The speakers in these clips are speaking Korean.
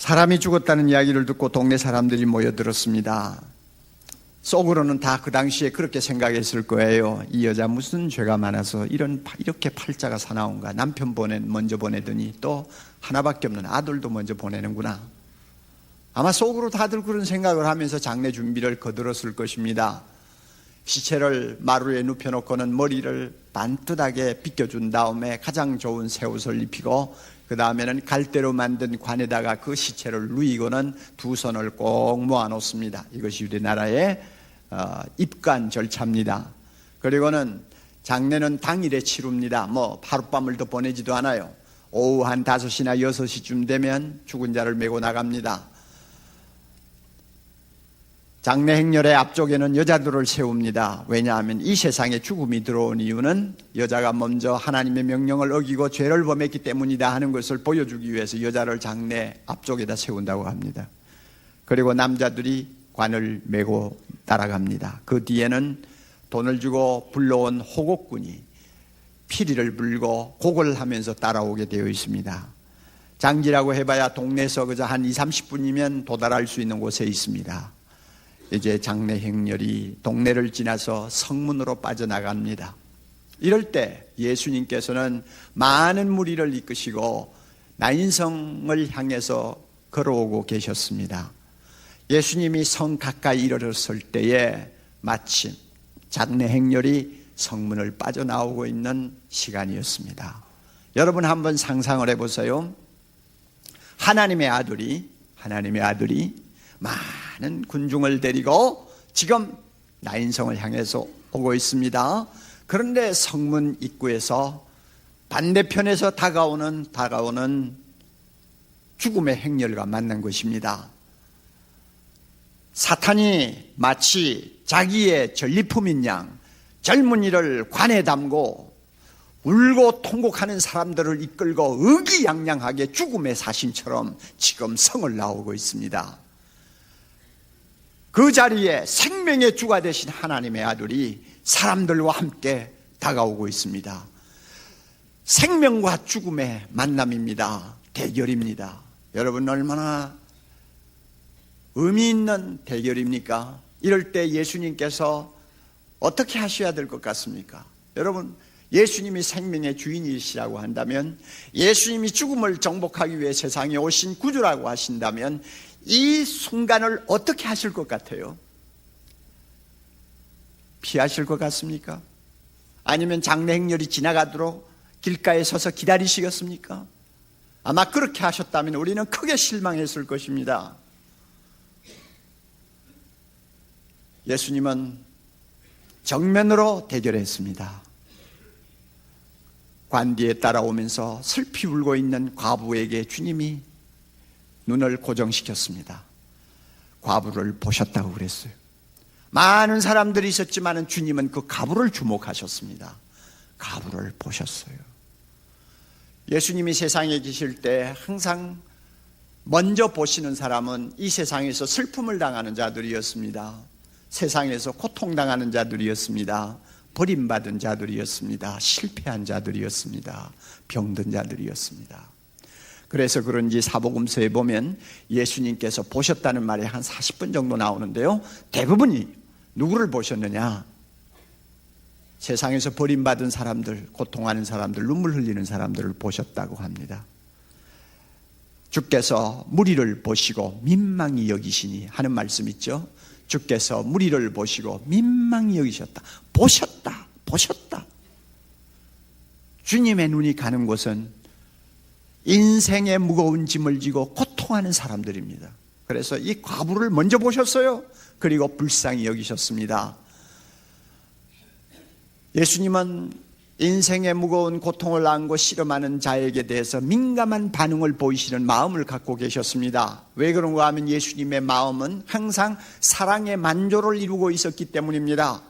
사람이 죽었다는 이야기를 듣고 동네 사람들이 모여들었습니다. 속으로는 다 그 당시에 그렇게 생각했을 거예요. 이 여자 무슨 죄가 많아서 이렇게 팔자가 사나운가. 남편 먼저 보내더니 또 하나밖에 없는 아들도 먼저 보내는구나. 아마 속으로 다들 그런 생각을 하면서 장례 준비를 거들었을 것입니다. 시체를 마루에 눕혀놓고는 머리를 반듯하게 빗겨준 다음에 가장 좋은 새 옷을 입히고 그 다음에는 갈대로 만든 관에다가 그 시체를 누이고는 두 손을 꼭 모아놓습니다. 이것이 우리나라의 입관 절차입니다. 그리고는 장례는 당일에 치룹니다. 하룻밤을 더 보내지도 않아요. 오후 한 5시나 6시쯤 되면 죽은 자를 메고 나갑니다. 장례 행렬의 앞쪽에는 여자들을 세웁니다. 왜냐하면 이 세상에 죽음이 들어온 이유는 여자가 먼저 하나님의 명령을 어기고 죄를 범했기 때문이다 하는 것을 보여주기 위해서 여자를 장례 앞쪽에다 세운다고 합니다. 그리고 남자들이 관을 메고 따라갑니다. 그 뒤에는 돈을 주고 불러온 호곡군이 피리를 불고 곡을 하면서 따라오게 되어 있습니다. 장지라고 해봐야 동네에서 그저 한 20-30분이면 도달할 수 있는 곳에 있습니다. 이제 장례 행렬이 동네를 지나서 성문으로 빠져나갑니다. 이럴 때 예수님께서는 많은 무리를 이끄시고 나인성을 향해서 걸어오고 계셨습니다. 예수님이 성 가까이 이르렀을 때에 마침 장례 행렬이 성문을 빠져나오고 있는 시간이었습니다. 여러분 한번 상상을 해보세요. 하나님의 아들이 많은 군중을 데리고 지금 나인성을 향해서 오고 있습니다. 그런데 성문 입구에서 반대편에서 다가오는 죽음의 행렬과 만난 것입니다. 사탄이 마치 자기의 전리품인 양 젊은이를 관에 담고 울고 통곡하는 사람들을 이끌고 의기양양하게 죽음의 사신처럼 지금 성을 나오고 있습니다. 그 자리에 생명의 주가 되신 하나님의 아들이 사람들과 함께 다가오고 있습니다. 생명과 죽음의 만남입니다. 대결입니다. 여러분 얼마나 의미 있는 대결입니까? 이럴 때 예수님께서 어떻게 하셔야 될 것 같습니까? 여러분 예수님이 생명의 주인이시라고 한다면, 예수님이 죽음을 정복하기 위해 세상에 오신 구주라고 하신다면 이 순간을 어떻게 하실 것 같아요? 피하실 것 같습니까? 아니면 장례 행렬이 지나가도록 길가에 서서 기다리시겠습니까? 아마 그렇게 하셨다면 우리는 크게 실망했을 것입니다. 예수님은 정면으로 대결했습니다. 관 뒤에 따라오면서 슬피 울고 있는 과부에게 주님이 눈을 고정시켰습니다. 과부를 보셨다고 그랬어요. 많은 사람들이 있었지만 주님은 그 과부를 주목하셨습니다. 과부를 보셨어요. 예수님이 세상에 계실 때 항상 먼저 보시는 사람은 이 세상에서 슬픔을 당하는 자들이었습니다. 세상에서 고통당하는 자들이었습니다. 버림받은 자들이었습니다. 실패한 자들이었습니다. 병든 자들이었습니다. 그래서 그런지 사복음서에 보면 예수님께서 보셨다는 말이 한 40번 정도 나오는데요, 대부분이 누구를 보셨느냐? 세상에서 버림받은 사람들, 고통하는 사람들, 눈물 흘리는 사람들을 보셨다고 합니다. 주께서 무리를 보시고 민망히 여기시니 하는 말씀 있죠. 주께서 무리를 보시고 민망히 여기셨다. 보셨다. 주님의 눈이 가는 곳은 인생의 무거운 짐을 지고 고통하는 사람들입니다. 그래서 이 과부를 먼저 보셨어요. 그리고 불쌍히 여기셨습니다. 예수님은 인생의 무거운 고통을 안고 씨름하는 자에게 대해서 민감한 반응을 보이시는 마음을 갖고 계셨습니다. 왜 그런가 하면 예수님의 마음은 항상 사랑의 만조를 이루고 있었기 때문입니다.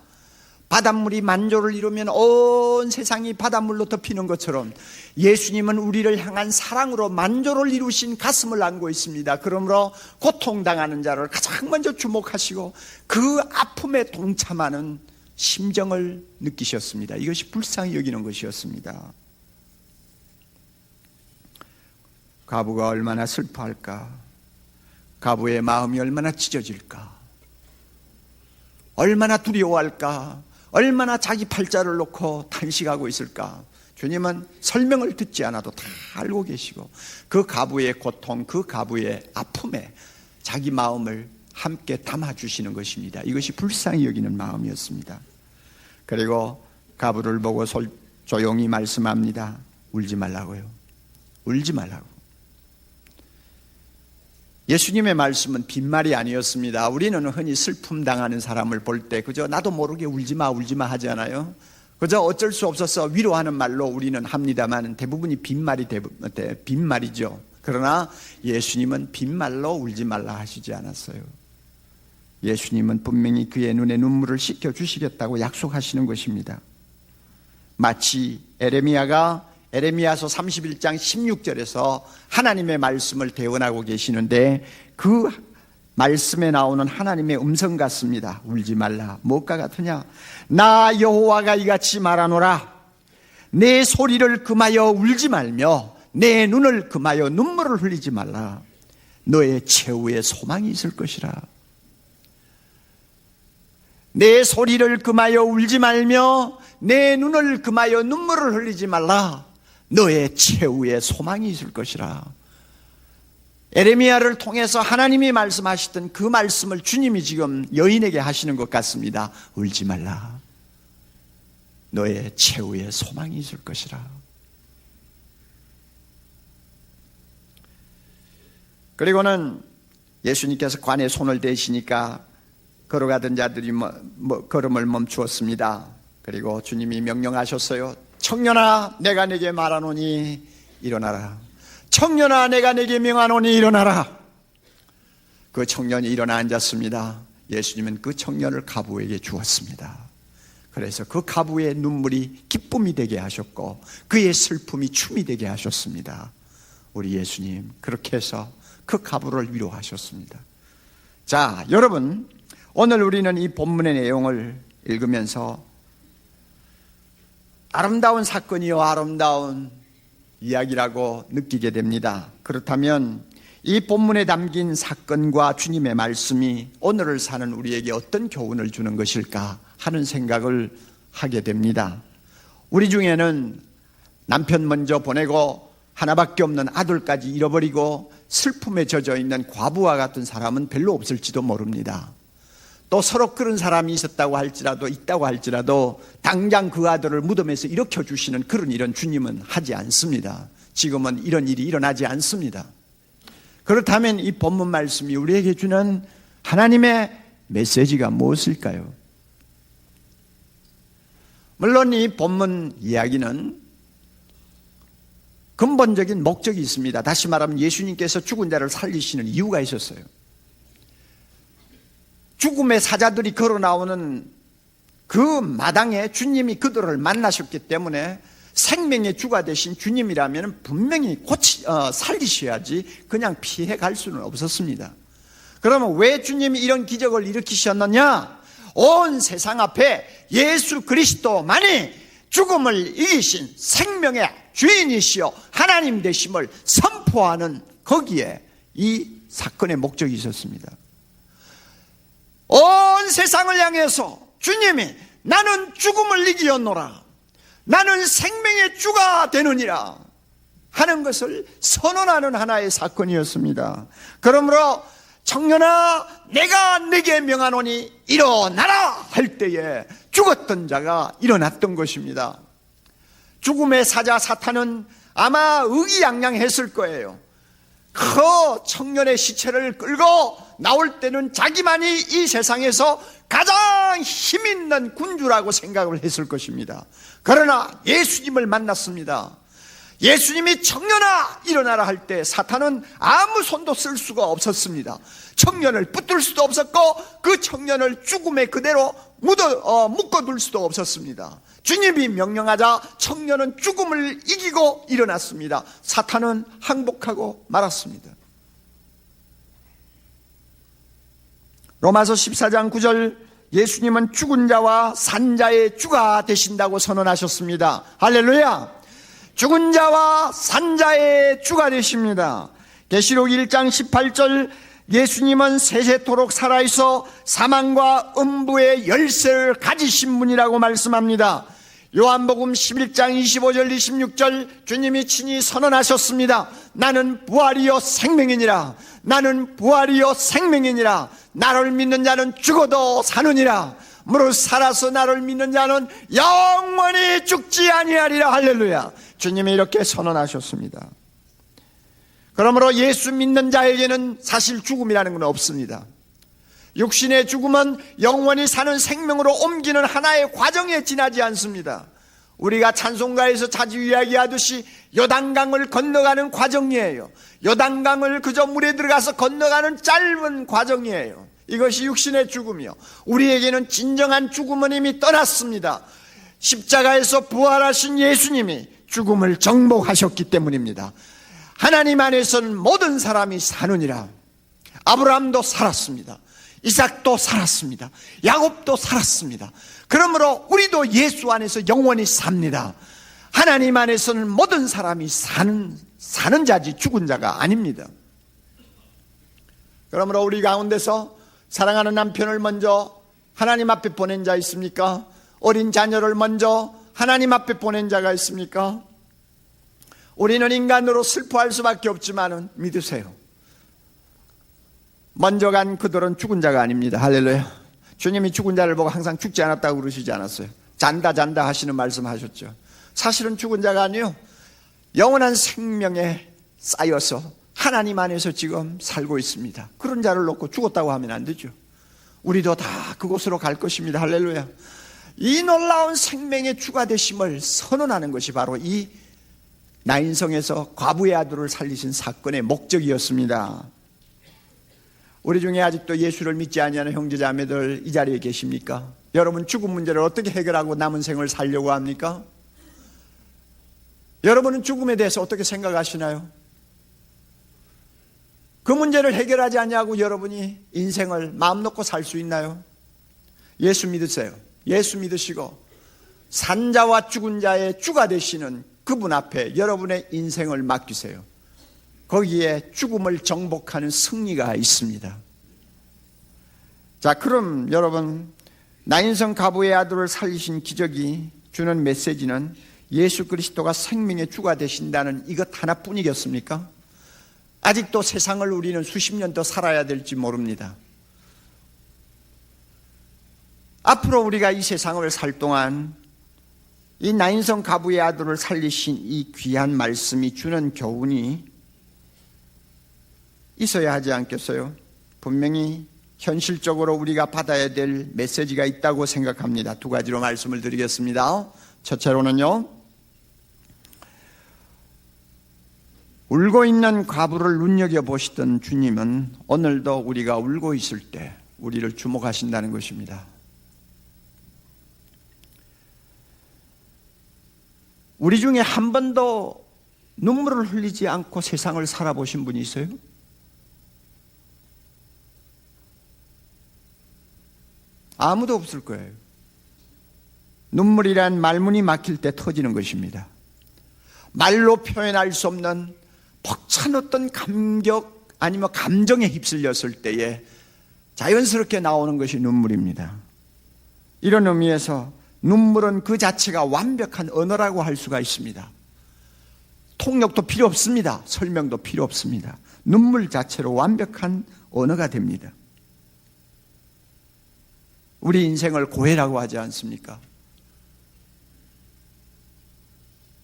바닷물이 만조를 이루면 온 세상이 바닷물로 덮이는 것처럼 예수님은 우리를 향한 사랑으로 만조를 이루신 가슴을 안고 있습니다. 그러므로 고통당하는 자를 가장 먼저 주목하시고 그 아픔에 동참하는 심정을 느끼셨습니다. 이것이 불쌍히 여기는 것이었습니다. 과부가 얼마나 슬퍼할까. 가부의 마음이 얼마나 찢어질까, 얼마나 두려워할까, 얼마나 자기 팔자를 놓고 탄식하고 있을까. 주님은 설명을 듣지 않아도 다 알고 계시고 그 가부의 고통, 그 가부의 아픔에 자기 마음을 함께 담아주시는 것입니다. 이것이 불쌍히 여기는 마음이었습니다. 그리고 가부를 보고 조용히 말씀합니다. 울지 말라고요. 울지 말라고. 예수님의 말씀은 빈말이 아니었습니다. 우리는 흔히 슬픔 당하는 사람을 볼 때 그저 나도 모르게 울지마 울지마 하잖아요. 그저 어쩔 수 없어서 위로하는 말로 우리는 합니다만 대부분이 빈말이죠. 그러나 예수님은 빈말로 울지 말라 하시지 않았어요. 예수님은 분명히 그의 눈에 눈물을 씻겨주시겠다고 약속하시는 것입니다. 마치 에레미야서 31장 16절에서 하나님의 말씀을 대언하고 계시는데 그 말씀에 나오는 하나님의 음성 같습니다. 울지 말라. 무엇과 같으냐? 나 여호와가 이같이 말하노라. 내 소리를 금하여 울지 말며 내 눈을 금하여 눈물을 흘리지 말라. 너의 최후의 소망이 있을 것이라. 내 소리를 금하여 울지 말며 내 눈을 금하여 눈물을 흘리지 말라. 너의 최후의 소망이 있을 것이라. 에레미야를 통해서 하나님이 말씀하시던 그 말씀을 주님이 지금 여인에게 하시는 것 같습니다. 울지 말라. 너의 최후의 소망이 있을 것이라. 그리고는 예수님께서 관에 손을 대시니까 걸어가던 자들이 걸음을 멈추었습니다. 그리고 주님이 명령하셨어요. 청년아, 내가 네게 말하노니 일어나라. 청년아, 내가 네게 명하노니 일어나라. 그 청년이 일어나 앉았습니다. 예수님은 그 청년을 가부에게 주었습니다. 그래서 그 가부의 눈물이 기쁨이 되게 하셨고 그의 슬픔이 춤이 되게 하셨습니다. 우리 예수님 그렇게 해서 그 가부를 위로하셨습니다. 자, 여러분, 오늘 우리는 이 본문의 내용을 읽으면서 아름다운 사건이요, 아름다운 이야기라고 느끼게 됩니다. 그렇다면 이 본문에 담긴 사건과 주님의 말씀이 오늘을 사는 우리에게 어떤 교훈을 주는 것일까 하는 생각을 하게 됩니다. 우리 중에는 남편 먼저 보내고 하나밖에 없는 아들까지 잃어버리고 슬픔에 젖어 있는 과부와 같은 사람은 별로 없을지도 모릅니다. 또 서로 그런 사람이 있다고 할지라도 당장 그 아들을 무덤에서 일으켜 주시는 그런 일은 주님은 하지 않습니다. 지금은 이런 일이 일어나지 않습니다. 그렇다면 이 본문 말씀이 우리에게 주는 하나님의 메시지가 무엇일까요? 물론 이 본문 이야기는 근본적인 목적이 있습니다. 다시 말하면 예수님께서 죽은 자를 살리시는 이유가 있었어요. 죽음의 사자들이 걸어 나오는 그 마당에 주님이 그들을 만나셨기 때문에 생명의 주가 되신 주님이라면 분명히 살리셔야지 그냥 피해 갈 수는 없었습니다. 그러면 왜 주님이 이런 기적을 일으키셨느냐? 온 세상 앞에 예수 그리스도만이 죽음을 이기신 생명의 주인이시여 하나님 되심을 선포하는 거기에 이 사건의 목적이 있었습니다. 온 세상을 향해서 주님이 나는 죽음을 이기었노라, 나는 생명의 주가 되느니라 하는 것을 선언하는 하나의 사건이었습니다. 그러므로 청년아, 내가 네게 명하노니 일어나라 할 때에 죽었던 자가 일어났던 것입니다. 죽음의 사자 사탄은 아마 의기양양했을 거예요. 그 청년의 시체를 끌고 나올 때는 자기만이 이 세상에서 가장 힘있는 군주라고 생각을 했을 것입니다. 그러나 예수님을 만났습니다. 예수님이 청년아 일어나라 할 때 사탄은 아무 손도 쓸 수가 없었습니다. 청년을 붙들 수도 없었고 그 청년을 죽음에 그대로 묶어둘 수도 없었습니다. 주님이 명령하자 청년은 죽음을 이기고 일어났습니다. 사탄은 항복하고 말았습니다. 로마서 14장 9절, 예수님은 죽은 자와 산 자의 주가 되신다고 선언하셨습니다. 할렐루야! 죽은 자와 산 자의 주가 되십니다. 계시록 1장 18절, 예수님은 세세토록 살아있어 사망과 음부의 열쇠를 가지신 분이라고 말씀합니다. 요한복음 11장 25절 26절 주님이 친히 선언하셨습니다. 나는 부활이요 생명이니라. 나는 부활이요 생명이니라. 나를 믿는 자는 죽어도 사느니라. 무릇 살아서 나를 믿는 자는 영원히 죽지 아니하리라. 할렐루야. 주님이 이렇게 선언하셨습니다. 그러므로 예수 믿는 자에게는 사실 죽음이라는 건 없습니다. 육신의 죽음은 영원히 사는 생명으로 옮기는 하나의 과정에 지나지 않습니다. 우리가 찬송가에서 자주 이야기하듯이 요단강을 건너가는 과정이에요. 요단강을 그저 물에 들어가서 건너가는 짧은 과정이에요. 이것이 육신의 죽음이요. 우리에게는 진정한 죽음은 이미 떠났습니다. 십자가에서 부활하신 예수님이 죽음을 정복하셨기 때문입니다. 하나님 안에서는 모든 사람이 사느니라. 아브라함도 살았습니다. 이삭도 살았습니다. 야곱도 살았습니다. 그러므로 우리도 예수 안에서 영원히 삽니다. 하나님 안에서는 모든 사람이 사는 자지 죽은 자가 아닙니다. 그러므로 우리 가운데서 사랑하는 남편을 먼저 하나님 앞에 보낸 자 있습니까? 어린 자녀를 먼저 하나님 앞에 보낸 자가 있습니까? 우리는 인간으로 슬퍼할 수밖에 없지만 믿으세요. 먼저 간 그들은 죽은 자가 아닙니다. 할렐루야. 주님이 죽은 자를 보고 항상 죽지 않았다고 그러시지 않았어요. 잔다 하시는 말씀하셨죠. 사실은 죽은 자가 아니요, 영원한 생명에 쌓여서 하나님 안에서 지금 살고 있습니다. 그런 자를 놓고 죽었다고 하면 안 되죠. 우리도 다 그곳으로 갈 것입니다. 할렐루야. 이 놀라운 생명의 주가 되심을 선언하는 것이 바로 이 나인성에서 과부의 아들을 살리신 사건의 목적이었습니다. 우리 중에 아직도 예수를 믿지 아니하는 형제자매들 이 자리에 계십니까? 여러분 죽음 문제를 어떻게 해결하고 남은 생을 살려고 합니까? 여러분은 죽음에 대해서 어떻게 생각하시나요? 그 문제를 해결하지 않냐고 여러분이 인생을 마음 놓고 살 수 있나요? 예수 믿으세요. 예수 믿으시고 산자와 죽은 자의 주가 되시는 그분 앞에 여러분의 인생을 맡기세요. 거기에 죽음을 정복하는 승리가 있습니다. 자, 그럼 여러분, 나인성 가부의 아들을 살리신 기적이 주는 메시지는 예수 그리스도가 생명의 주가 되신다는 이것 하나뿐이겠습니까? 아직도 세상을 우리는 수십 년 더 살아야 될지 모릅니다. 앞으로 우리가 이 세상을 살 동안 이 나인성 가부의 아들을 살리신 이 귀한 말씀이 주는 교훈이 있어야 하지 않겠어요? 분명히 현실적으로 우리가 받아야 될 메시지가 있다고 생각합니다. 두 가지로 말씀을 드리겠습니다. 첫째로는요, 울고 있는 과부를 눈여겨보시던 주님은 오늘도 우리가 울고 있을 때 우리를 주목하신다는 것입니다. 우리 중에 한 번도 눈물을 흘리지 않고 세상을 살아보신 분이 있어요? 아무도 없을 거예요. 눈물이란 말문이 막힐 때 터지는 것입니다. 말로 표현할 수 없는 벅찬 어떤 감격 아니면 감정에 휩쓸렸을 때에 자연스럽게 나오는 것이 눈물입니다. 이런 의미에서 눈물은 그 자체가 완벽한 언어라고 할 수가 있습니다. 통역도 필요 없습니다. 설명도 필요 없습니다. 눈물 자체로 완벽한 언어가 됩니다. 우리 인생을 고해라고 하지 않습니까?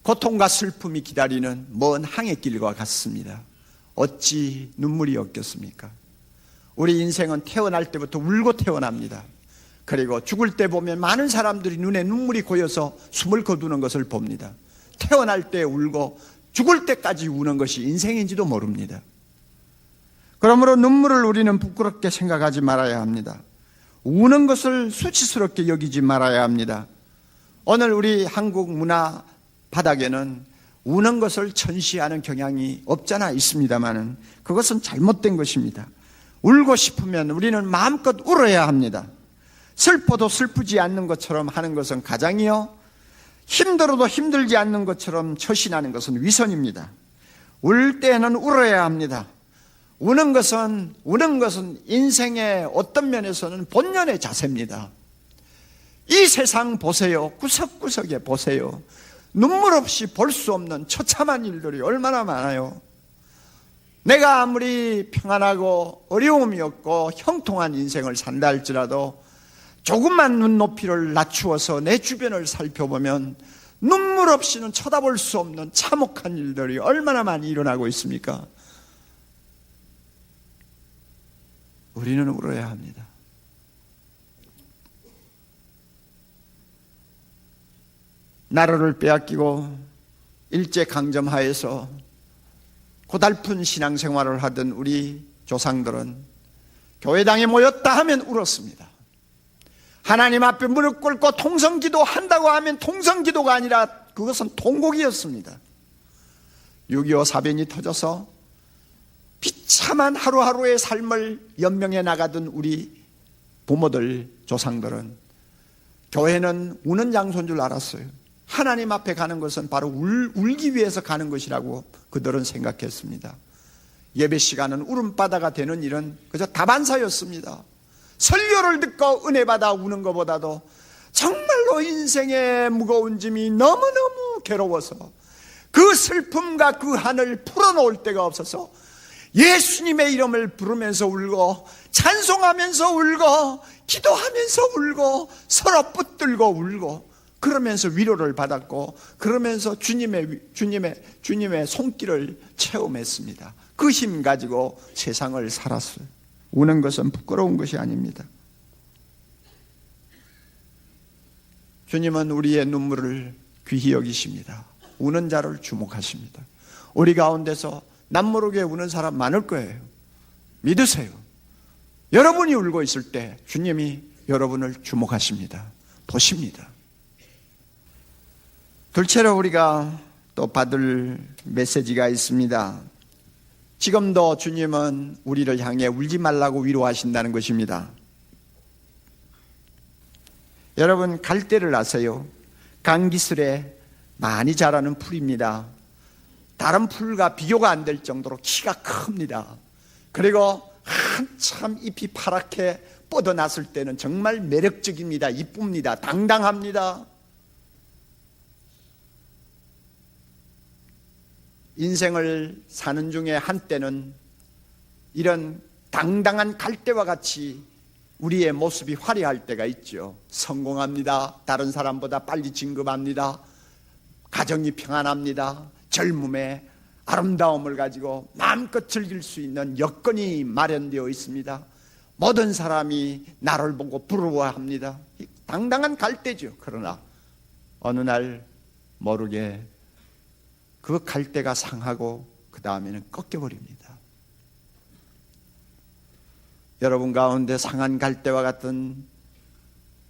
고통과 슬픔이 기다리는 먼 항해길과 같습니다. 어찌 눈물이 없겠습니까? 우리 인생은 태어날 때부터 울고 태어납니다. 그리고 죽을 때 보면 많은 사람들이 눈에 눈물이 고여서 숨을 거두는 것을 봅니다. 태어날 때 울고 죽을 때까지 우는 것이 인생인지도 모릅니다. 그러므로 눈물을 우리는 부끄럽게 생각하지 말아야 합니다. 우는 것을 수치스럽게 여기지 말아야 합니다. 오늘 우리 한국 문화 바닥에는 우는 것을 천시하는 경향이 없잖아 있습니다만은 그것은 잘못된 것입니다. 울고 싶으면 우리는 마음껏 울어야 합니다. 슬퍼도 슬프지 않는 것처럼 하는 것은 가장이요, 힘들어도 힘들지 않는 것처럼 처신하는 것은 위선입니다. 울 때는 울어야 합니다. 우는 것은 인생의 어떤 면에서는 본연의 자세입니다. 이 세상 보세요. 구석구석에 보세요. 눈물 없이 볼 수 없는 처참한 일들이 얼마나 많아요. 내가 아무리 평안하고 어려움이 없고 형통한 인생을 산다 할지라도 조금만 눈높이를 낮추어서 내 주변을 살펴보면 눈물 없이는 쳐다볼 수 없는 참혹한 일들이 얼마나 많이 일어나고 있습니까? 우리는 울어야 합니다. 나라를 빼앗기고 일제강점하에서 고달픈 신앙생활을 하던 우리 조상들은 교회당에 모였다 하면 울었습니다. 하나님 앞에 무릎 꿇고 통성기도 한다고 하면 통성기도가 아니라 그것은 통곡이었습니다. 6.25 사변이 터져서 비참한 하루하루의 삶을 연명해 나가던 우리 부모들, 조상들은 교회는 우는 장소인 줄 알았어요. 하나님 앞에 가는 것은 바로 울기 위해서 가는 것이라고 그들은 생각했습니다. 예배 시간은 울음바다가 되는 일은 그저 다반사였습니다. 설교를 듣고 은혜 받아 우는 것보다도 정말로 인생의 무거운 짐이 너무너무 괴로워서 그 슬픔과 그 한을 풀어놓을 데가 없어서 예수님의 이름을 부르면서 울고 찬송하면서 울고 기도하면서 울고 서로 붙들고 울고 그러면서 위로를 받았고 그러면서 주님의 손길을 체험했습니다. 그 힘 가지고 세상을 살았어요. 우는 것은 부끄러운 것이 아닙니다. 주님은 우리의 눈물을 귀히 여기십니다. 우는 자를 주목하십니다. 우리 가운데서 남모르게 우는 사람 많을 거예요. 믿으세요. 여러분이 울고 있을 때 주님이 여러분을 주목하십니다. 보십니다. 둘째로 우리가 또 받을 메시지가 있습니다. 지금도 주님은 우리를 향해 울지 말라고 위로하신다는 것입니다. 여러분, 갈대를 아세요? 강기슬에 많이 자라는 풀입니다. 다른 풀과 비교가 안 될 정도로 키가 큽니다. 그리고 한참 잎이 파랗게 뻗어났을 때는 정말 매력적입니다. 이쁩니다. 당당합니다. 인생을 사는 중에 한때는 이런 당당한 갈대와 같이 우리의 모습이 화려할 때가 있죠. 성공합니다. 다른 사람보다 빨리 진급합니다. 가정이 평안합니다. 젊음의 아름다움을 가지고 마음껏 즐길 수 있는 여건이 마련되어 있습니다. 모든 사람이 나를 보고 부러워합니다. 당당한 갈대죠. 그러나 어느 날 모르게 그 갈대가 상하고 그 다음에는 꺾여버립니다. 여러분 가운데 상한 갈대와 같은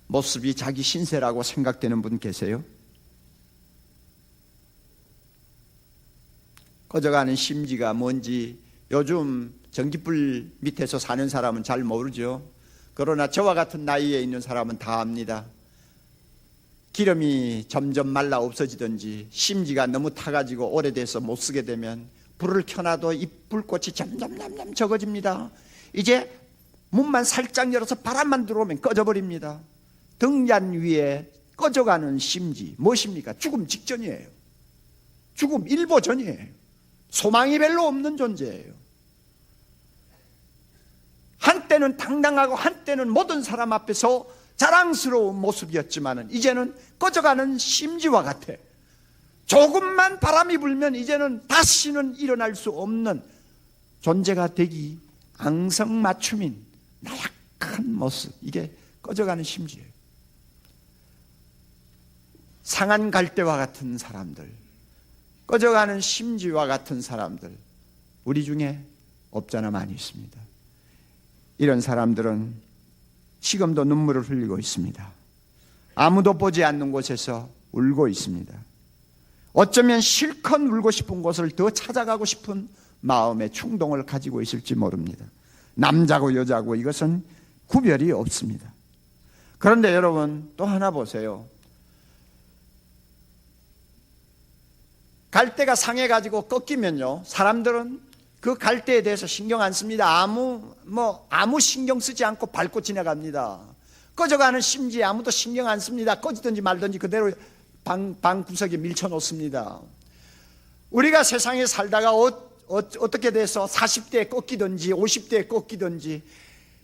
모습이 자기 신세라고 생각되는 분 계세요? 꺼져가는 심지가 뭔지 요즘 전기불 밑에서 사는 사람은 잘 모르죠. 그러나 저와 같은 나이에 있는 사람은 다 압니다. 기름이 점점 말라 없어지든지 심지가 너무 타가지고 오래돼서 못 쓰게 되면 불을 켜놔도 이 불꽃이 점점 적어집니다. 이제 문만 살짝 열어서 바람만 들어오면 꺼져버립니다. 등잔 위에 꺼져가는 심지 무엇입니까? 죽음 직전이에요. 죽음 일보 전이에요. 소망이 별로 없는 존재예요. 한때는 당당하고 한때는 모든 사람 앞에서 자랑스러운 모습이었지만 이제는 꺼져가는 심지와 같아. 조금만 바람이 불면 이제는 다시는 일어날 수 없는 존재가 되기 앙성맞춤인 나약한 모습, 이게 꺼져가는 심지예요. 상한 갈대와 같은 사람들, 꺼져가는 심지와 같은 사람들 우리 중에 없잖아 많이 있습니다. 이런 사람들은 지금도 눈물을 흘리고 있습니다. 아무도 보지 않는 곳에서 울고 있습니다. 어쩌면 실컷 울고 싶은 곳을 더 찾아가고 싶은 마음의 충동을 가지고 있을지 모릅니다. 남자고 여자고 이것은 구별이 없습니다. 그런데 여러분 또 하나 보세요. 갈대가 상해가지고 꺾이면요, 사람들은 그 갈대에 대해서 신경 안 씁니다. 아무 신경 쓰지 않고 밟고 지나갑니다. 꺼져가는 심지에 아무도 신경 안 씁니다. 꺼지든지 말든지 그대로 방 구석에 밀쳐 놓습니다. 우리가 세상에 살다가 어떻게 돼서 40대에 꺾이든지 50대에 꺾이든지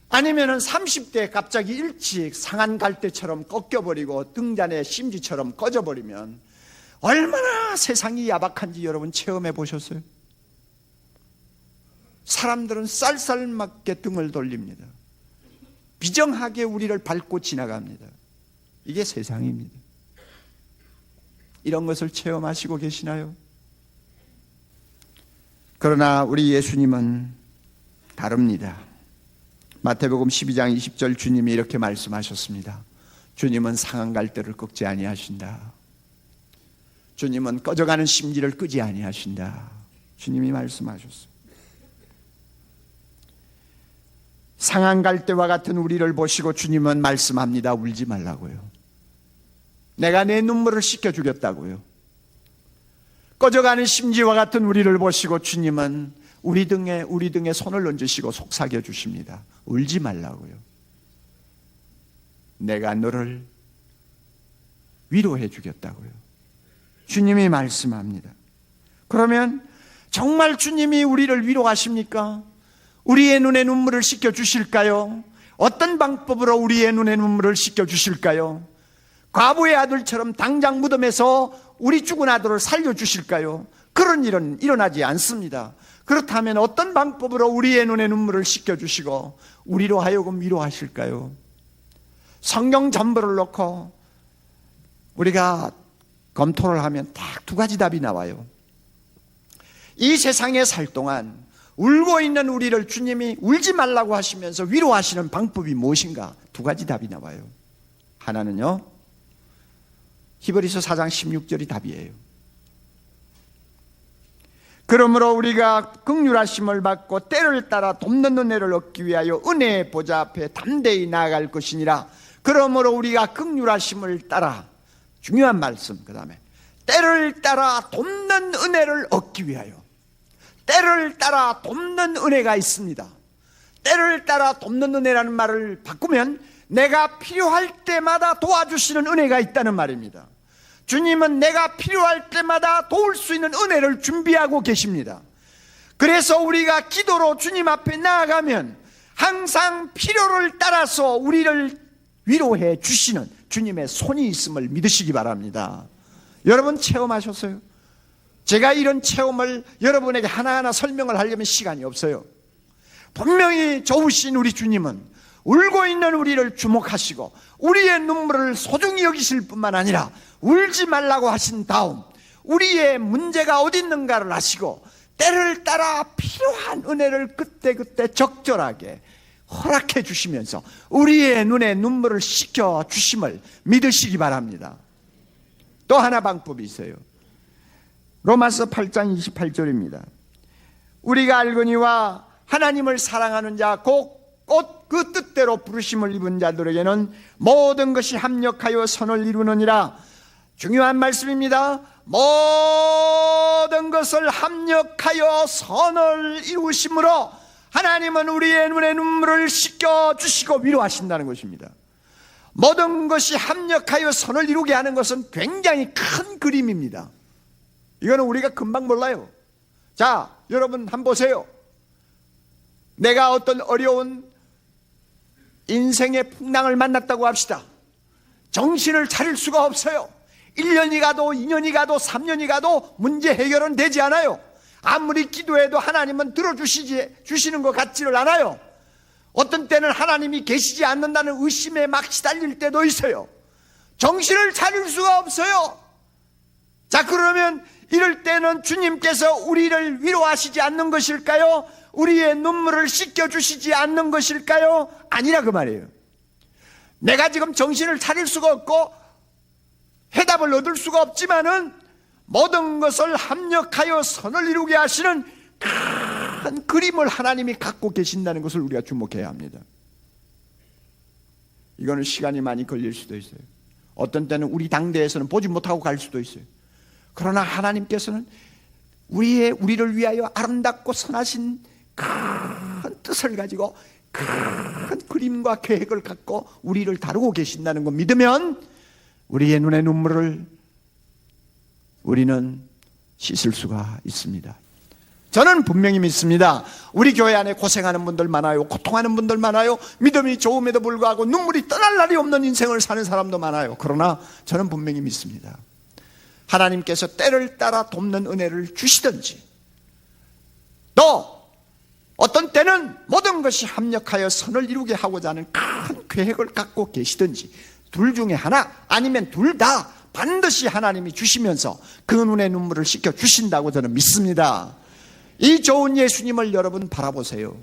아니면은 30대에 갑자기 일찍 상한 갈대처럼 꺾여버리고 등잔의 심지처럼 꺼져버리면 얼마나 세상이 야박한지 여러분 체험해 보셨어요? 사람들은 쌀쌀맞게 등을 돌립니다. 비정하게 우리를 밟고 지나갑니다. 이게 세상입니다. 이런 것을 체험하시고 계시나요? 그러나 우리 예수님은 다릅니다. 마태복음 12장 20절 주님이 이렇게 말씀하셨습니다. 주님은 상한 갈대를 꺾지 아니하신다. 주님은 꺼져가는 심지를 끄지 아니하신다. 주님이 말씀하셨습니다. 상한 갈대와 같은 우리를 보시고 주님은 말씀합니다. 울지 말라고요. 내가 내 눈물을 씻겨주겠다고요. 꺼져가는 심지와 같은 우리를 보시고 주님은 우리 등에 손을 얹으시고 속삭여 주십니다. 울지 말라고요. 내가 너를 위로해 주겠다고요. 주님이 말씀합니다. 그러면 정말 주님이 우리를 위로하십니까? 우리의 눈에 눈물을 씻겨 주실까요? 어떤 방법으로 우리의 눈에 눈물을 씻겨 주실까요? 과부의 아들처럼 당장 무덤에서 우리 죽은 아들을 살려 주실까요? 그런 일은 일어나지 않습니다. 그렇다면 어떤 방법으로 우리의 눈에 눈물을 씻겨 주시고 우리로 하여금 위로하실까요? 성경 전부를 놓고 우리가 검토를 하면 딱 두 가지 답이 나와요. 이 세상에 살 동안 울고 있는 우리를 주님이 울지 말라고 하시면서 위로하시는 방법이 무엇인가? 두 가지 답이 나와요. 하나는요, 히브리서 4장 16절이 답이에요. 그러므로 우리가 긍휼하심을 받고 때를 따라 돕는 은혜를 얻기 위하여 은혜의 보좌 앞에 담대히 나아갈 것이니라. 그러므로 우리가 긍휼하심을 따라, 중요한 말씀, 그 다음에 때를 따라 돕는 은혜를 얻기 위하여. 때를 따라 돕는 은혜가 있습니다. 때를 따라 돕는 은혜라는 말을 바꾸면 내가 필요할 때마다 도와주시는 은혜가 있다는 말입니다. 주님은 내가 필요할 때마다 도울 수 있는 은혜를 준비하고 계십니다. 그래서 우리가 기도로 주님 앞에 나아가면 항상 필요를 따라서 우리를 위로해 주시는 주님의 손이 있음을 믿으시기 바랍니다. 여러분 체험하셨어요? 제가 이런 체험을 여러분에게 하나하나 설명을 하려면 시간이 없어요. 분명히 좋으신 우리 주님은 울고 있는 우리를 주목하시고 우리의 눈물을 소중히 여기실 뿐만 아니라 울지 말라고 하신 다음 우리의 문제가 어디 있는가를 아시고 때를 따라 필요한 은혜를 그때그때 적절하게 허락해 주시면서 우리의 눈에 눈물을 씻겨 주심을 믿으시기 바랍니다. 또 하나 방법이 있어요. 로마서 8장 28절입니다. 우리가 알거니와 하나님을 사랑하는 자 곧 그 뜻대로 부르심을 입은 자들에게는 모든 것이 합력하여 선을 이루느니라. 중요한 말씀입니다. 모든 것을 합력하여 선을 이루심으로 하나님은 우리의 눈에 눈물을 씻겨주시고 위로하신다는 것입니다. 모든 것이 합력하여 선을 이루게 하는 것은 굉장히 큰 그림입니다. 이거는 우리가 금방 몰라요. 자, 여러분 한번 보세요. 내가 어떤 어려운 인생의 풍랑을 만났다고 합시다. 정신을 차릴 수가 없어요. 1년이 가도 2년이 가도 3년이 가도 문제 해결은 되지 않아요. 아무리 기도해도 하나님은 들어주시는 것 같지를 않아요. 어떤 때는 하나님이 계시지 않는다는 의심에 막 시달릴 때도 있어요. 정신을 차릴 수가 없어요. 자, 그러면 이럴 때는 주님께서 우리를 위로하시지 않는 것일까요? 우리의 눈물을 씻겨주시지 않는 것일까요? 아니라 그 말이에요. 내가 지금 정신을 차릴 수가 없고 해답을 얻을 수가 없지만은 모든 것을 합력하여 선을 이루게 하시는 큰 그림을 하나님이 갖고 계신다는 것을 우리가 주목해야 합니다. 이거는 시간이 많이 걸릴 수도 있어요. 어떤 때는 우리 당대에서는 보지 못하고 갈 수도 있어요. 그러나 하나님께서는 우리를 위하여 아름답고 선하신 큰 뜻을 가지고 큰 그림과 계획을 갖고 우리를 다루고 계신다는 거 믿으면 우리의 눈의 눈물을 우리는 씻을 수가 있습니다. 저는 분명히 믿습니다. 우리 교회 안에 고생하는 분들 많아요. 고통하는 분들 많아요. 믿음이 좋음에도 불구하고 눈물이 떠날 날이 없는 인생을 사는 사람도 많아요. 그러나 저는 분명히 믿습니다. 하나님께서 때를 따라 돕는 은혜를 주시든지, 또 어떤 때는 모든 것이 합력하여 선을 이루게 하고자 하는 큰 계획을 갖고 계시든지, 둘 중에 하나 아니면 둘 다 반드시 하나님이 주시면서 그 눈의 눈물을 씻겨 주신다고 저는 믿습니다. 이 좋은 예수님을 여러분 바라보세요.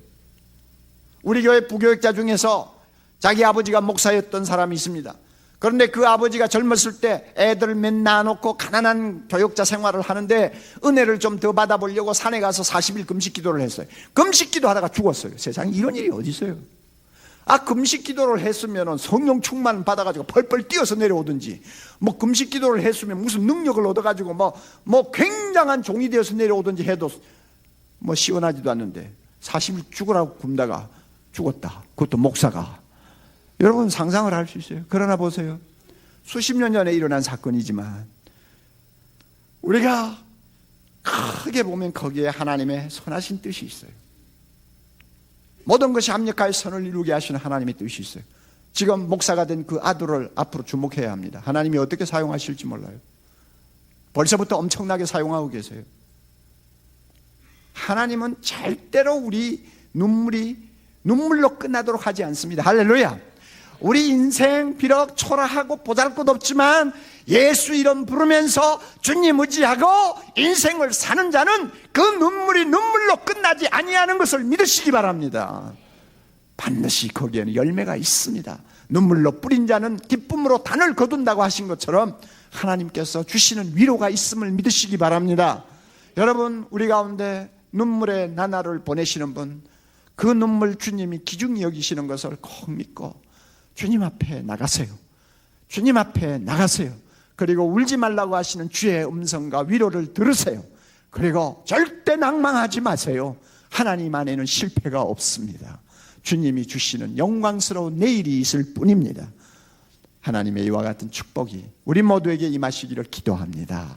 우리 교회 부교육자 중에서 자기 아버지가 목사였던 사람이 있습니다. 그런데 그 아버지가 젊었을 때 애들을 맨 낳아놓고 가난한 교육자 생활을 하는데 은혜를 좀 더 받아보려고 산에 가서 40일 금식 기도를 했어요. 금식 기도하다가 죽었어요. 세상에 이런 일이 어디 있어요? 금식 기도를 했으면 성령 충만 받아가지고 펄펄 뛰어서 내려오든지, 금식 기도를 했으면 무슨 능력을 얻어가지고 굉장한 종이 되어서 내려오든지 해도 시원하지도 않는데 40일 죽으라고 굶다가 죽었다. 그것도 목사가. 여러분 상상을 할 수 있어요. 그러나 보세요. 수십 년 전에 일어난 사건이지만 우리가 크게 보면 거기에 하나님의 선하신 뜻이 있어요. 모든 것이 합력하여 선을 이루게 하시는 하나님의 뜻이 있어요. 지금 목사가 된 그 아들을 앞으로 주목해야 합니다. 하나님이 어떻게 사용하실지 몰라요. 벌써부터 엄청나게 사용하고 계세요. 하나님은 절대로 우리 눈물로 끝나도록 하지 않습니다. 할렐루야. 우리 인생 비록 초라하고 보잘것없지만 예수 이름 부르면서 주님 의지하고 인생을 사는 자는 그 눈물이 눈물로 끝나지 아니하는 것을 믿으시기 바랍니다. 반드시 거기에는 열매가 있습니다. 눈물로 뿌린 자는 기쁨으로 단을 거둔다고 하신 것처럼 하나님께서 주시는 위로가 있음을 믿으시기 바랍니다. 여러분, 우리 가운데 눈물의 나날을 보내시는 분, 그 눈물 주님이 귀중히 여기시는 것을 꼭 믿고 주님 앞에 나가세요. 주님 앞에 나가세요. 그리고 울지 말라고 하시는 주의 음성과 위로를 들으세요. 그리고 절대 낭망하지 마세요. 하나님 안에는 실패가 없습니다. 주님이 주시는 영광스러운 내일이 있을 뿐입니다. 하나님의 이와 같은 축복이 우리 모두에게 임하시기를 기도합니다.